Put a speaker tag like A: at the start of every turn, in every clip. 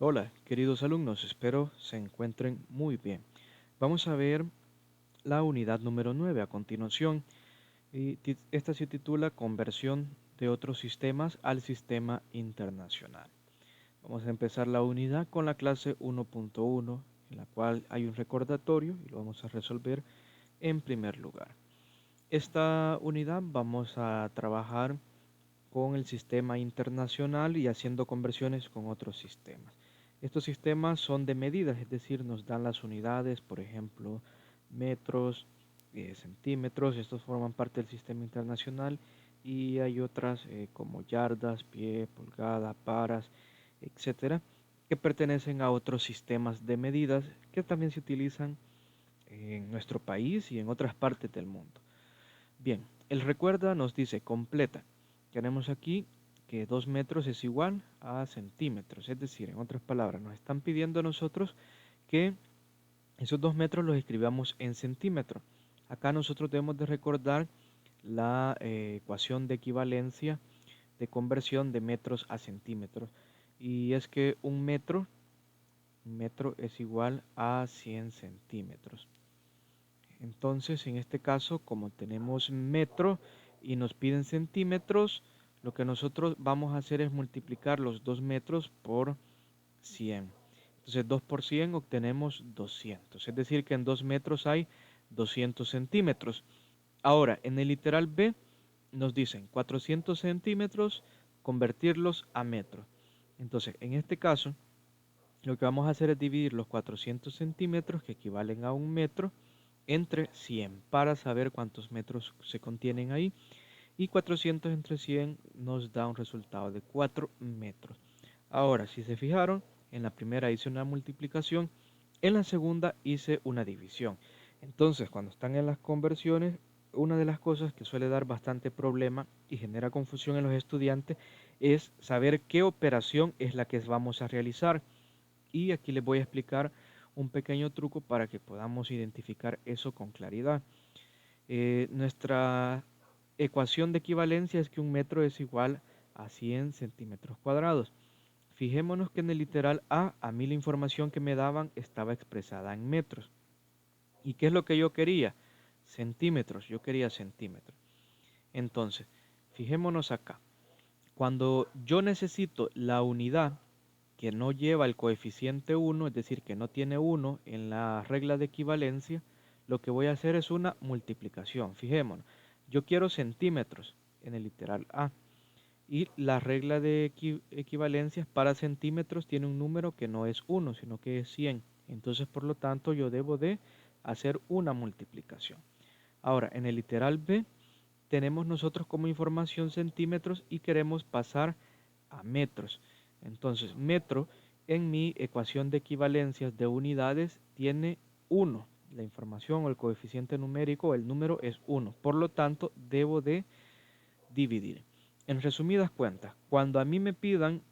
A: Hola, queridos alumnos, espero se encuentren muy bien. Vamos a ver la unidad número 9 a continuación. Esta se titula Conversión de otros sistemas al sistema internacional. Vamos a empezar la unidad con la clase 1.1, en la cual hay un recordatorio y lo vamos a resolver en primer lugar. Esta unidad vamos a trabajar con el sistema internacional y haciendo conversiones con otros sistemas. Estos sistemas son de medidas, es decir, nos dan las unidades, por ejemplo, metros, centímetros, estos forman parte del sistema internacional y hay otras como yardas, pie, pulgada, paras, etcétera, que pertenecen a otros sistemas de medidas que también se utilizan en nuestro país y en otras partes del mundo. Bien, el recuerda nos dice completa. Tenemos aquí que 2 metros es igual a centímetros, es decir, en otras palabras, nos están pidiendo a nosotros que esos 2 metros los escribamos en centímetros. Acá nosotros debemos de recordar la ecuación de equivalencia de conversión de metros a centímetros. Y es que un metro es igual a 100 centímetros. Entonces, en este caso, como tenemos metro y nos piden centímetros, lo que nosotros vamos a hacer es multiplicar los 2 metros por 100. Entonces, 2 por 100 obtenemos 200. Es decir, que en 2 metros hay 200 centímetros. Ahora, en el literal B nos dicen 400 centímetros, convertirlos a metros. Entonces, en este caso, lo que vamos a hacer es dividir los 400 centímetros, que equivalen a un metro, entre 100 para saber cuántos metros se contienen ahí. Y 400 entre 100 nos da un resultado de 4 metros. Ahora, si se fijaron, en la primera hice una multiplicación, en la segunda hice una división. Entonces, cuando están en las conversiones, una de las cosas que suele dar bastante problema y genera confusión en los estudiantes es saber qué operación es la que vamos a realizar. Y aquí les voy a explicar un pequeño truco para que podamos identificar eso con claridad. Nuestra ecuación de equivalencia es que un metro es igual a 100 centímetros cuadrados. Fijémonos que en el literal a mí la información que me daban estaba expresada en metros. ¿Y qué es lo que yo quería? Centímetros, yo quería centímetros. Entonces, fijémonos acá. Cuando yo necesito la unidad que no lleva el coeficiente 1, es decir, que no tiene 1 en la regla de equivalencia, lo que voy a hacer es una multiplicación. Fijémonos, yo quiero centímetros en el literal A y la regla de equivalencias para centímetros tiene un número que no es 1, sino que es 100. Entonces, por lo tanto, yo debo de hacer una multiplicación. Ahora, en el literal B tenemos nosotros como información centímetros y queremos pasar a metros. Entonces, metro en mi ecuación de equivalencias de unidades tiene 1. La información o el coeficiente numérico, el número es 1. Por lo tanto, debo de dividir. En resumidas cuentas, cuando a mí me pidan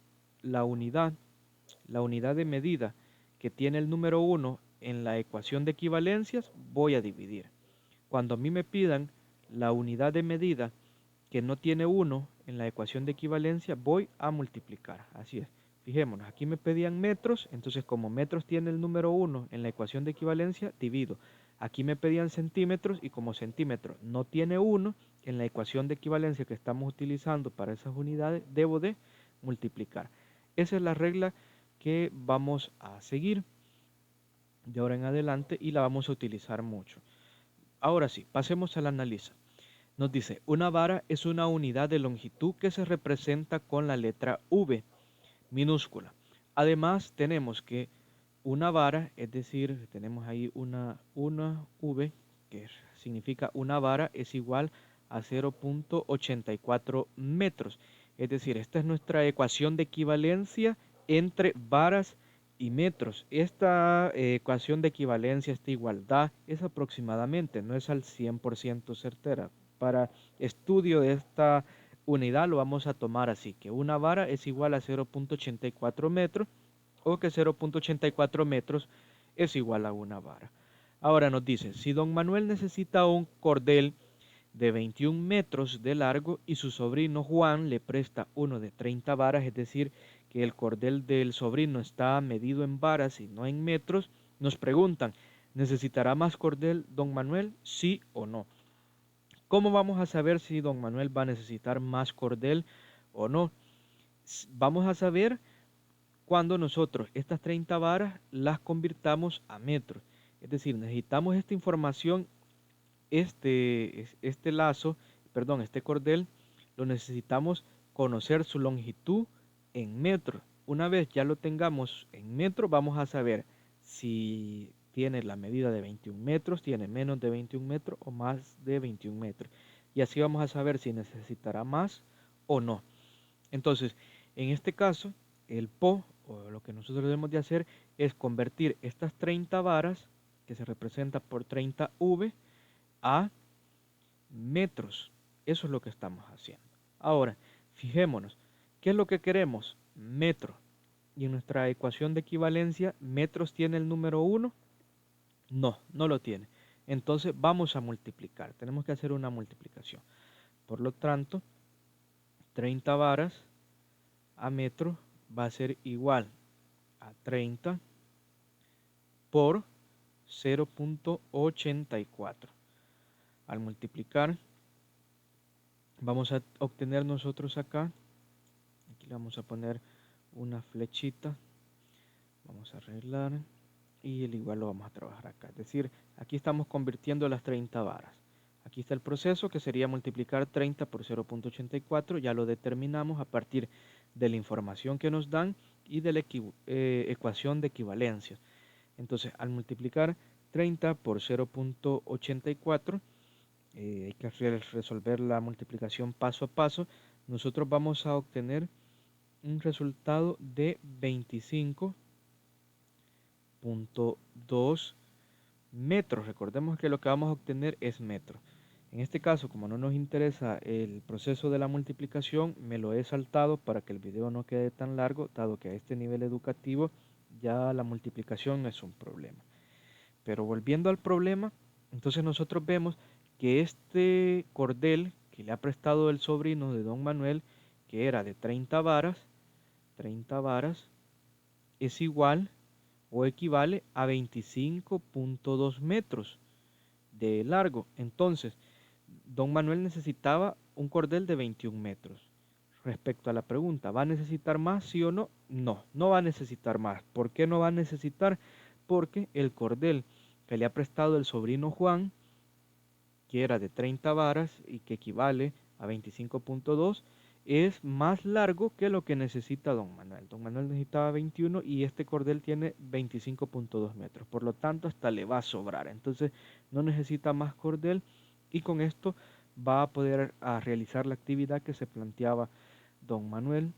A: la unidad, la unidad de medida que tiene el número 1 en la ecuación de equivalencias, voy a dividir. Cuando a mí me pidan la unidad de medida que no tiene 1 en la ecuación de equivalencia, voy a multiplicar. Así es. Fijémonos, aquí me pedían metros, entonces como metros tiene el número 1 en la ecuación de equivalencia, divido. Aquí me pedían centímetros y como centímetro no tiene 1 en la ecuación de equivalencia que estamos utilizando para esas unidades, debo de multiplicar. Esa es la regla que vamos a seguir de ahora en adelante y la vamos a utilizar mucho. Ahora sí, pasemos al análisis. Nos dice, una vara es una unidad de longitud que se representa con la letra V minúscula. Además, tenemos que una vara, es decir, tenemos ahí una V, que significa una vara, es igual a 0.84 metros. Es decir, esta es nuestra ecuación de equivalencia entre varas y metros. Esta ecuación de equivalencia, esta igualdad, es aproximadamente, no es al 100% certera. Para estudio de esta unidad lo vamos a tomar así, que una vara es igual a 0.84 metros o que 0.84 metros es igual a una vara. Ahora nos dice, si don Manuel necesita un cordel de 21 metros de largo y su sobrino Juan le presta uno de 30 varas, es decir, que el cordel del sobrino está medido en varas y no en metros, nos preguntan, ¿necesitará más cordel don Manuel? ¿Sí o no? ¿Cómo vamos a saber si don Manuel va a necesitar más cordel o no? Vamos a saber cuando nosotros estas 30 varas las convirtamos a metros. Es decir, necesitamos esta información, este lazo, perdón, este cordel, lo necesitamos conocer su longitud en metros. Una vez ya lo tengamos en metros, vamos a saber si tiene la medida de 21 metros, tiene menos de 21 metros o más de 21 metros. Y así vamos a saber si necesitará más o no. Entonces, en este caso, el PO, o lo que nosotros debemos de hacer, es convertir estas 30 varas, que se representa por 30 V, a metros. Eso es lo que estamos haciendo. Ahora, fijémonos, ¿qué es lo que queremos? Metro. Y en nuestra ecuación de equivalencia, ¿metros tiene el número 1? No, no lo tiene. Entonces vamos a multiplicar. Tenemos que hacer una multiplicación. Por lo tanto, 30 varas a metro va a ser igual a 30 por 0.84. Al multiplicar, vamos a obtener nosotros acá, aquí le vamos a poner una flechita, vamos a arreglar y el igual lo vamos a trabajar acá. Es decir, aquí estamos convirtiendo las 30 varas. Aquí está el proceso que sería multiplicar 30 por 0.84, ya lo determinamos a partir de la información que nos dan y de la ecuación de equivalencia. Entonces, al multiplicar 30 por 0.84, hay que resolver la multiplicación paso a paso, nosotros vamos a obtener un resultado de 25.2 metros. Recordemos que lo que vamos a obtener es metros. En este caso, como no nos interesa el proceso de la multiplicación, me lo he saltado para que el video no quede tan largo, dado que a este nivel educativo ya la multiplicación no es un problema. Pero volviendo al problema, entonces nosotros vemos que este cordel que le ha prestado el sobrino de don Manuel, que era de 30 varas, es igual o equivale a 25.2 metros de largo. Entonces, don Manuel necesitaba un cordel de 21 metros. Respecto a la pregunta, ¿va a necesitar más, sí o no? No, no va a necesitar más. ¿Por qué no va a necesitar? Porque el cordel que le ha prestado el sobrino Juan, que era de 30 varas y que equivale a 25.2, es más largo que lo que necesita don Manuel. Don Manuel necesitaba 21 y este cordel tiene 25.2 metros. Por lo tanto, hasta le va a sobrar. Entonces, no necesita más cordel y con esto va a poder realizar la actividad que se planteaba don Manuel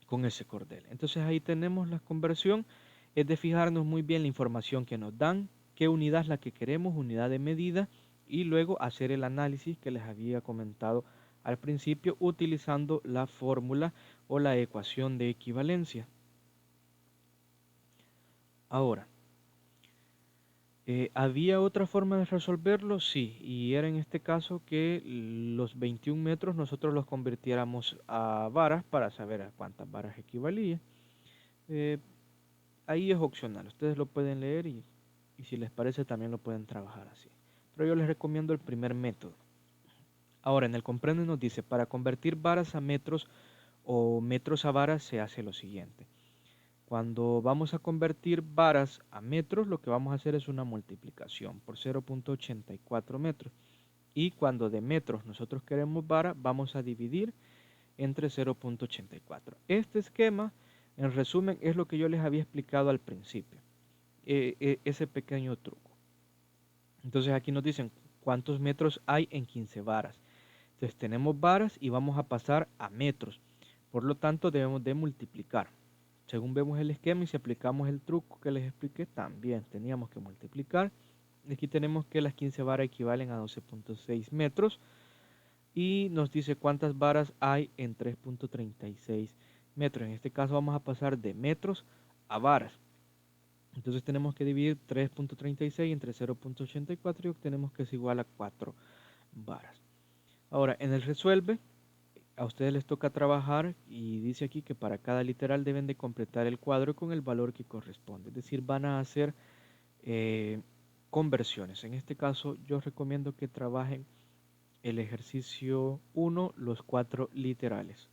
A: con ese cordel. Entonces, ahí tenemos la conversión. Es de fijarnos muy bien la información que nos dan, qué unidad es la que queremos, unidad de medida, y luego hacer el análisis que les había comentado al principio utilizando la fórmula o la ecuación de equivalencia. Ahora, ¿había otra forma de resolverlo? Sí, y era en este caso que los 21 metros nosotros los convirtiéramos a varas para saber a cuántas varas equivalía. Eh, Ahí es opcional, ustedes lo pueden leer y si les parece también lo pueden trabajar así. Pero yo les recomiendo el primer método. Ahora, en el comprende nos dice, para convertir varas a metros o metros a varas se hace lo siguiente. Cuando vamos a convertir varas a metros, lo que vamos a hacer es una multiplicación por 0.84 metros. Y cuando de metros nosotros queremos varas, vamos a dividir entre 0.84. Este esquema, en resumen, es lo que yo les había explicado al principio. Ese pequeño truco. Entonces aquí nos dicen cuántos metros hay en 15 varas. Entonces tenemos varas y vamos a pasar a metros. Por lo tanto debemos de multiplicar. Según vemos el esquema y si aplicamos el truco que les expliqué, también teníamos que multiplicar. Aquí tenemos que las 15 varas equivalen a 12.6 metros. Y nos dice cuántas varas hay en 3.36 metros. En este caso vamos a pasar de metros a varas. Entonces tenemos que dividir 3.36 entre 0.84 y obtenemos que es igual a 4 varas. Ahora, en el resuelve, A ustedes les toca trabajar y dice aquí que para cada literal deben de completar el cuadro con el valor que corresponde. Es decir, van a hacer eh, conversiones. En este caso, yo recomiendo que trabajen el ejercicio 1, los 4 literales.